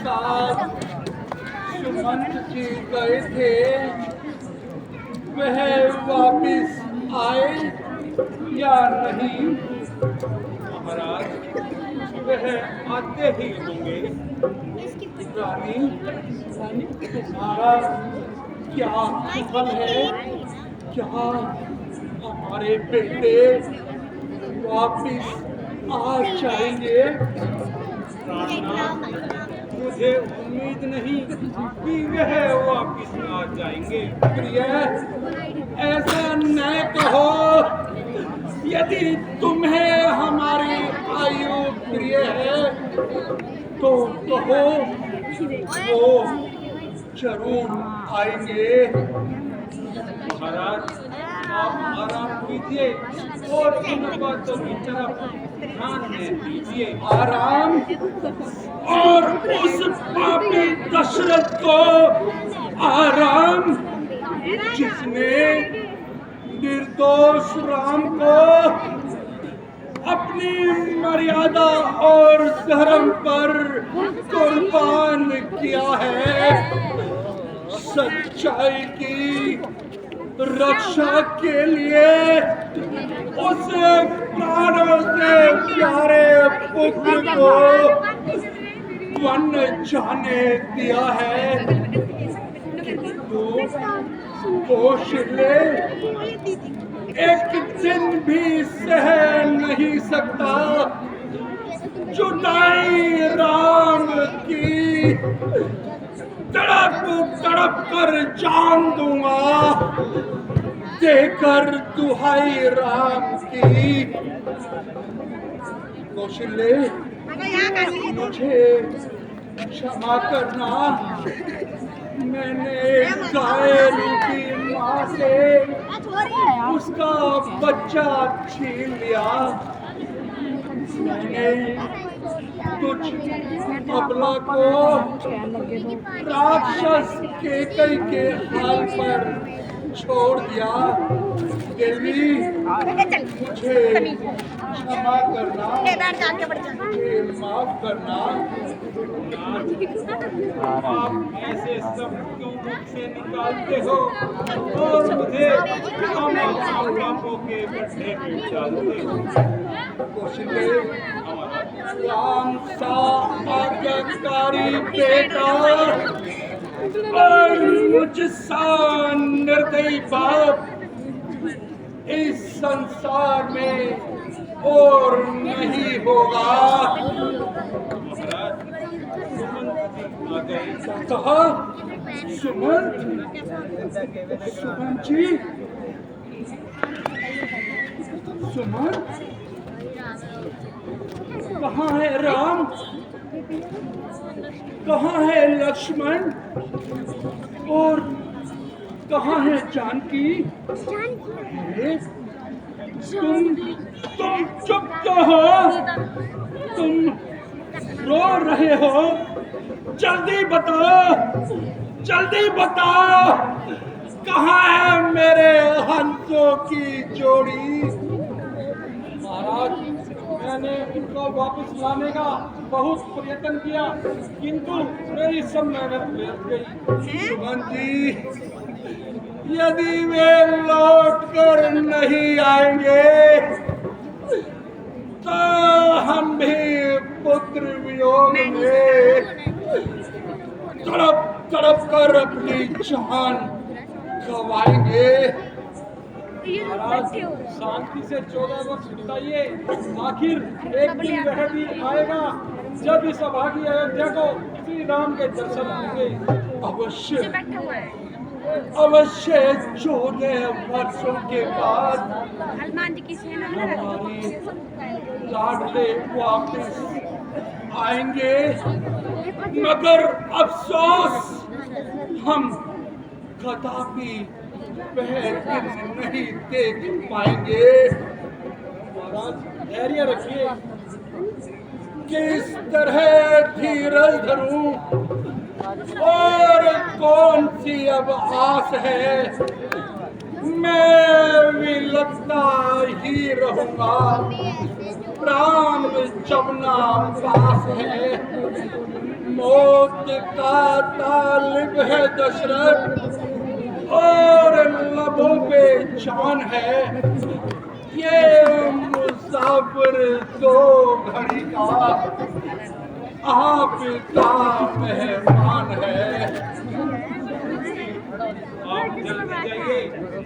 साथ सुमंत जी गए थे, वह वापिस आए या नहीं? महाराज, वह आते ही होंगे। रानी, हमारा क्या हाल है? क्या हमारे बेटे वापिस आ जाएंगे? मुझे उम्मीद नहीं कि वह वापिस आ जाएंगे। प्रिय, ऐसा न कहो। यदि तुम्हें हमारी आयु प्रिय है तो कहो, वो जरूर आएंगे। महाराज, आप आराम कीजिए और इन बातों की तरफ ध्यान न दीजिए। आराम? और उस पापी दशरथ को आराम, जिसने निर्दोष राम को अपनी मर्यादा और धर्म पर कुर्बान किया है। सच्चाई की रक्षा के लिए उस प्राणों से प्यारे पुत्र को वन जाने दिया है। कौशल्य एक दिन भी सह नहीं सकता जुदाई राम की। तड़प तड़प कर जान दूंगा देकर दुहाई राम की। कौशल्य, मुझे क्षमा करना, मैंने घायल की माँ से उसका बच्चा छीन लिया। मैंने कुछ अबला को राक्षस केकई के हाल पर छोड़ दिया। देवी, मुझे क्षमा करना, मुझे माफ करना। आप ऐसे सब क्यों मुख से निकालते हो और मुझे पापों के गड्ढे में डालते हो? कौशल्य, राम सा आज्ञाकारी बेटा और मुझ सा निर्दयी बाप इस संसार में और नहीं होगा। कहा सुमंत? सुमंत जी, सुमंत? कहाँ है राम? कहाँ है लक्ष्मण? और कहाँ है जानकी? तुम चुप क्यों हो? तुम रो रहे हो? जल्दी बताओ, जल्दी बताओ, कहाँ है मेरे हंसों की जोड़ी? महाराज, मैंने उनको वापस लाने का बहुत प्रयत्न किया, किंतु मेरी सब मेहनत व्यर्थ गई। सुमन जी, यदि वे लौट कर नहीं आएंगे तो हम भी पुत्र वियोग में तड़प तड़प कर अपनी जान गंवाएंगे। महाराज, शांति से 14 वर्ष बिताइए, आखिर एक दिन वह भी आएगा जब इस अभागी अयोध्या को श्री राम के दर्शन होंगे। अवश्य अवश्य 14 वर्षों के बाद हमारे लाडले वापस आएंगे, मगर अफसोस हम कदापि वह दिन नहीं देख पाएंगे। महाराज, धैर्य रखिए। किस तरह धीरज धरूं और कौन सी अब आस है? मैं भी लगता ही रहूंगा, प्राण जमुना पास है। मौत का तालिब है दशरथ और लबों पे जान है। ये मुसाफिर दो घड़ी का आपका मेहमान है। आप जल्दी जाइए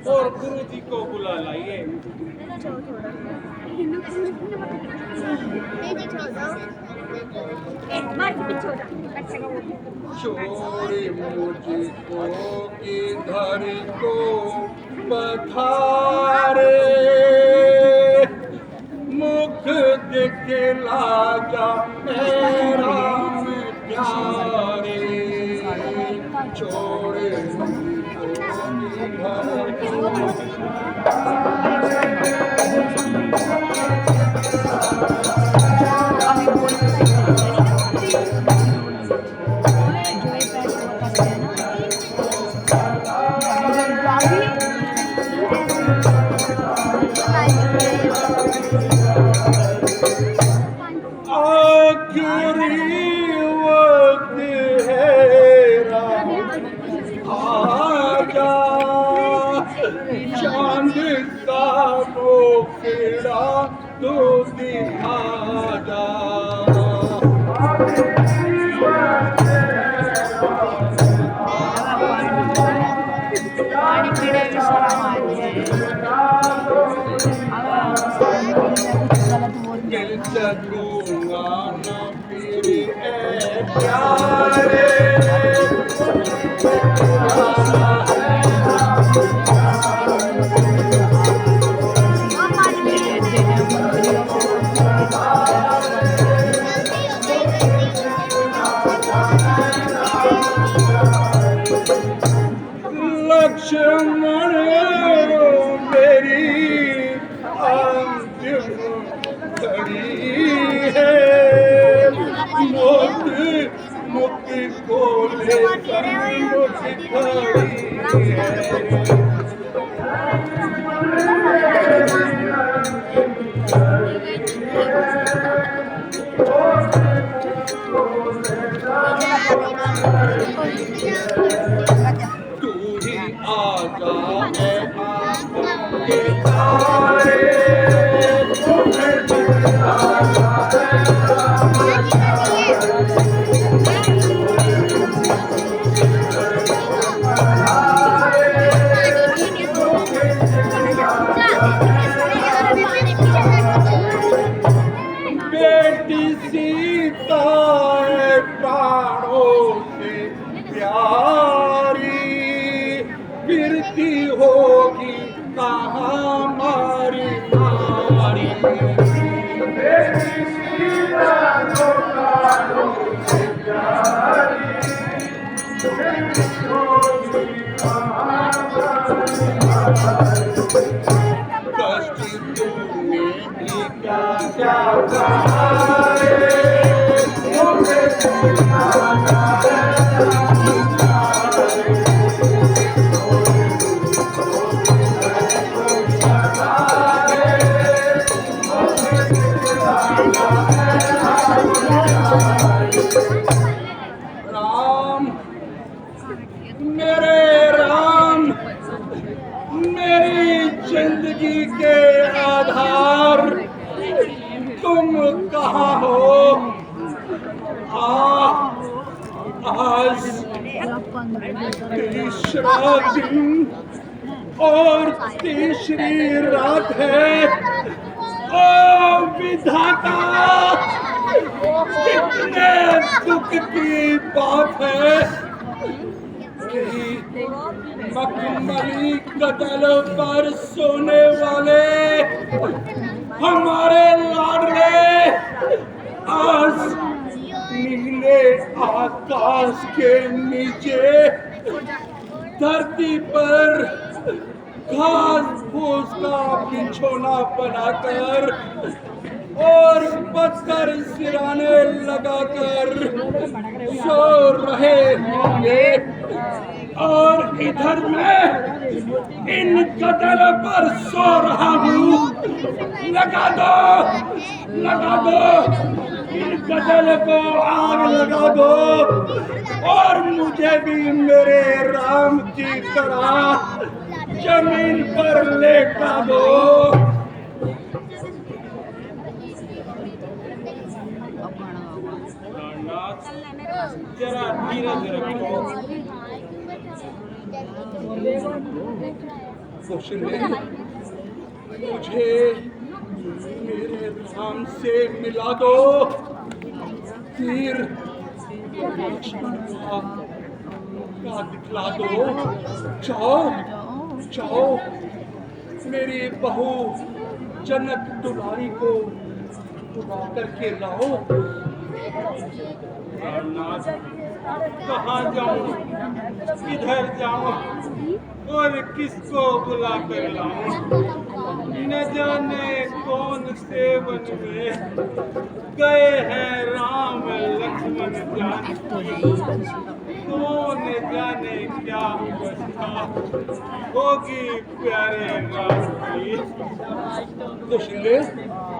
और गुरु जी को बुला लाइए। छोड़े मुझको किधर को पधारे, मुख दिखला जा मेरा प्यारे। छोड़े मुझको किधर चांद का नोखड़ा तो दिखा जा। दिल चलूंगा ना फिर ए प्यारे, लक्ष्मण मेरी अंतिम घड़ी है। मौत मुख को लेकर मुझ खड़ी है। तू ही आजा है आंखों के तारे, तुम्हें दिखलाता बेटी सीता है प्राणों से प्यारी, फिरती होगी कहाँ मारी मारी। बेटी सीता तो प्राणों से प्यारी, फिरती होगी कहाँ मारी मारी। कष्ट तूने भी क्या क्या कहा है, मुझे राम, मेरे राम, मेरी जिंदगी के आधार तुम कहाँ हो? आज तीसरा दिन और तीसरी रात है। ओ विधाता, कितने दुख की बात है कि मखमली कदल पर सोने वाले हमारे लाडले आज नीले आकाश के नीचे धरती पर घास फूस का बिछोना बनाकर और पत्थर सिराने लगाकर सो रहे होंगे, और इधर मैं इन कदल पर सो रहा हूँ। लगा दो, लगा दो। गजल को आग लगा दो और मुझे भी मेरे राम की तरह जमीन पर लेटा दो। जरा धीरज रखो। कौशल्य, मुझे मेरे राम से मिला दो। फिर लक्ष्मण का दिखला दो। जाओ जाओ, मेरी बहू जनक दुलारी को बुला करके लाओ। कहाँ जाऊं, किधर जाऊं और किसको बुला कर लाऊं? न जाने कौन से वन में गए हैं राम लक्ष्मण जानकी। कौन जाने क्या अवस्था होगी प्यारे राम की। कौशल्य,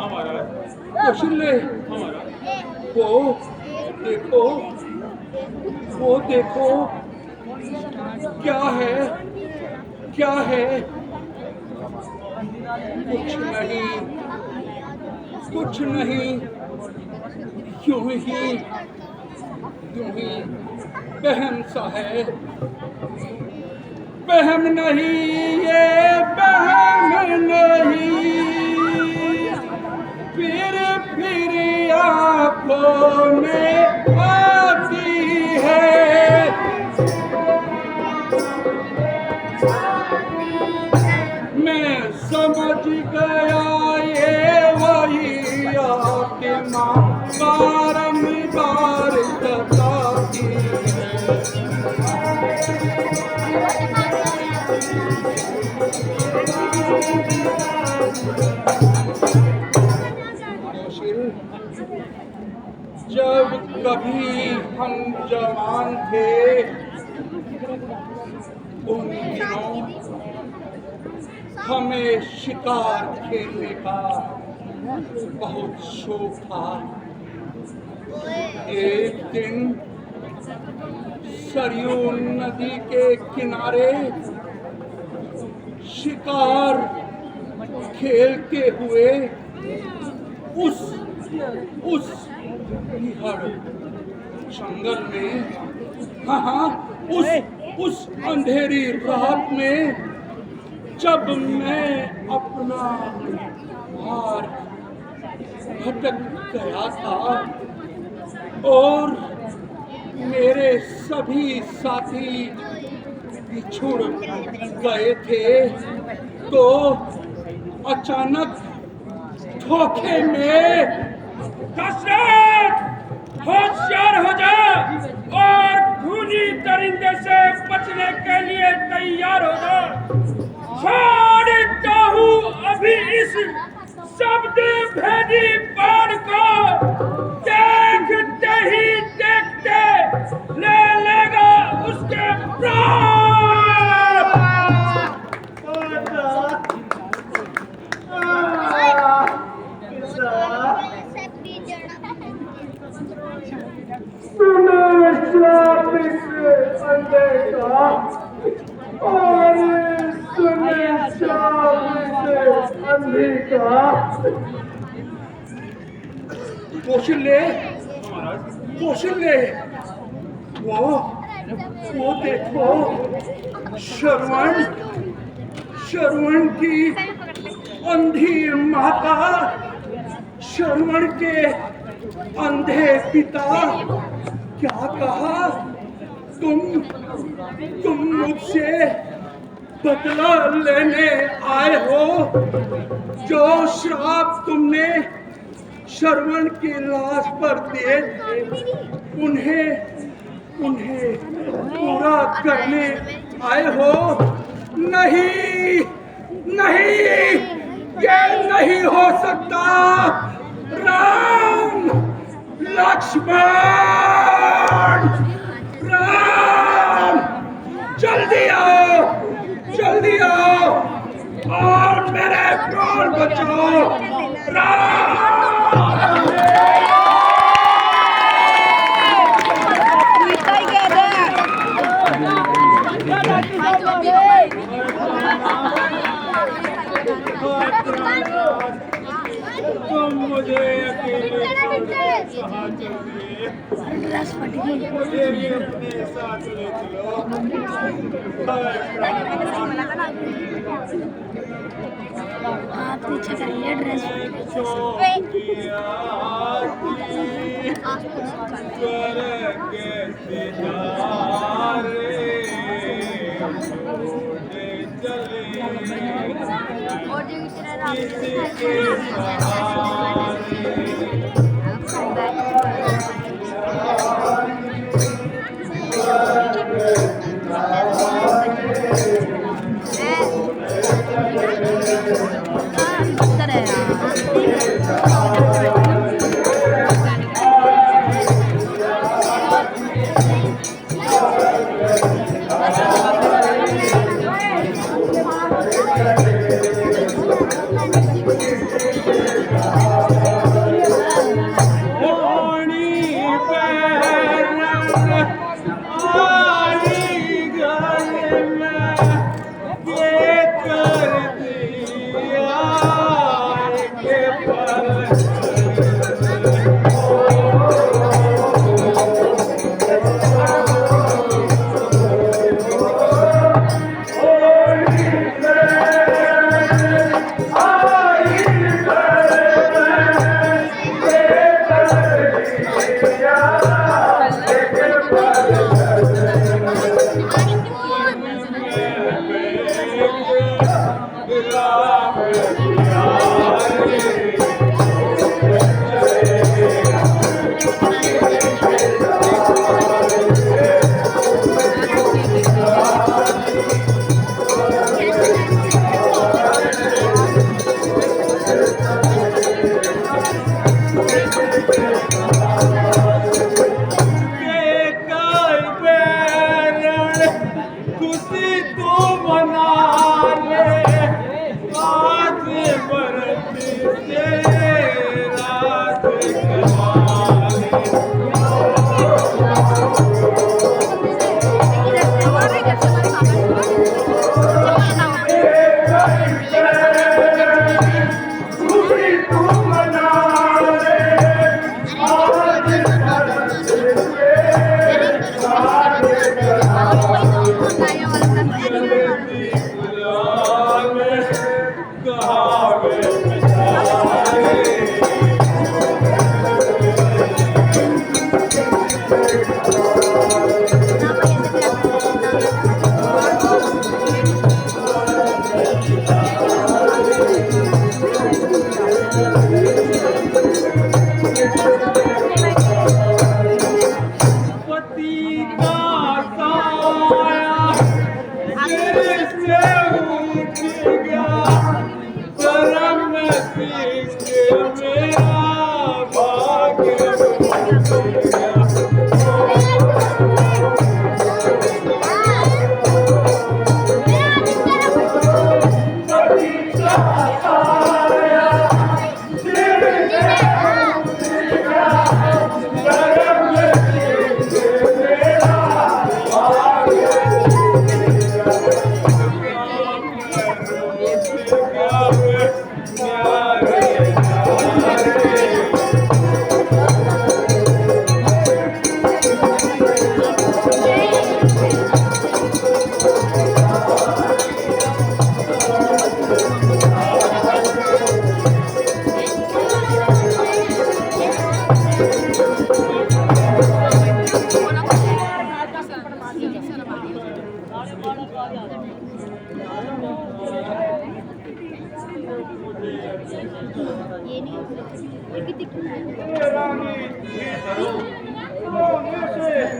हमारा कौशल्य, हमारा वो देखो, क्या है, क्या है? कुछ नहीं, कुछ नहीं, यूं ही बहम सा है। बहम नहीं, ये बहम नहीं, फिर आंखों में आती है। मैं समझ गया ये वही आत्मा बारंबार बताती है। जब कभी हम जवान थे, उन दिनों हमें शिकार खेलने का बहुत शौक था। एक दिन सरयू नदी के किनारे शिकार खेलते हुए उस जंगल में, हाँ, उस अंधेरी रात में, जब मैं अपना मार्ग भटक गया था और मेरे सभी साथी बिछुड़ गए थे, तो अचानक धोखे में दशरथ, होशियार हो जा और खूनी दरिंदे से बचने के लिए तैयार हो जा। छोड़ता हूँ अभी इस शब्द भेदी बाण को, देखते ही देखते ले लेगा उसके प्राण। कौशल्य, वो देखो, श्रवण की अंधी माता, श्रवण के अंधे पिता। क्या कहा? तुम मुझसे बदला लेने आए हो। जो श्राप तुमने श्रवण की लाश पर दिए थे, उन्हें पूरा करने आए हो। नहीं, ये नहीं हो सकता। राम, लक्ष्मण, राम, जल्दी आओ और मेरे प्राण बचाओ। राम। तुम मुझे अकेले कहाँ चल दिए? मुझे भी अपने साथ ले चलो। आप पीछे करिए ड्रेस और जो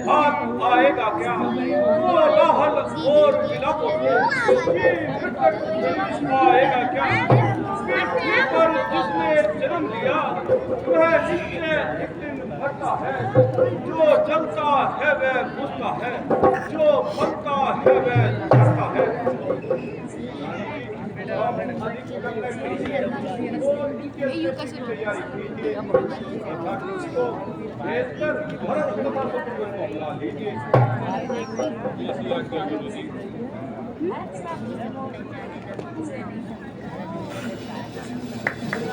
हाथ आएगा क्या? वो लाहल और बिलाको आएगा क्या? पर जिसने जन्म लिया वह जिससे एक दिन भरता है। जो जलता है वह बुझता है, जो फलता है वह झड़ता है। तैयारी कीजिए, भेजकर भरत तथा शत्रुघ्न को बुला लीजिए। जैसी आज्ञा गुरु जी।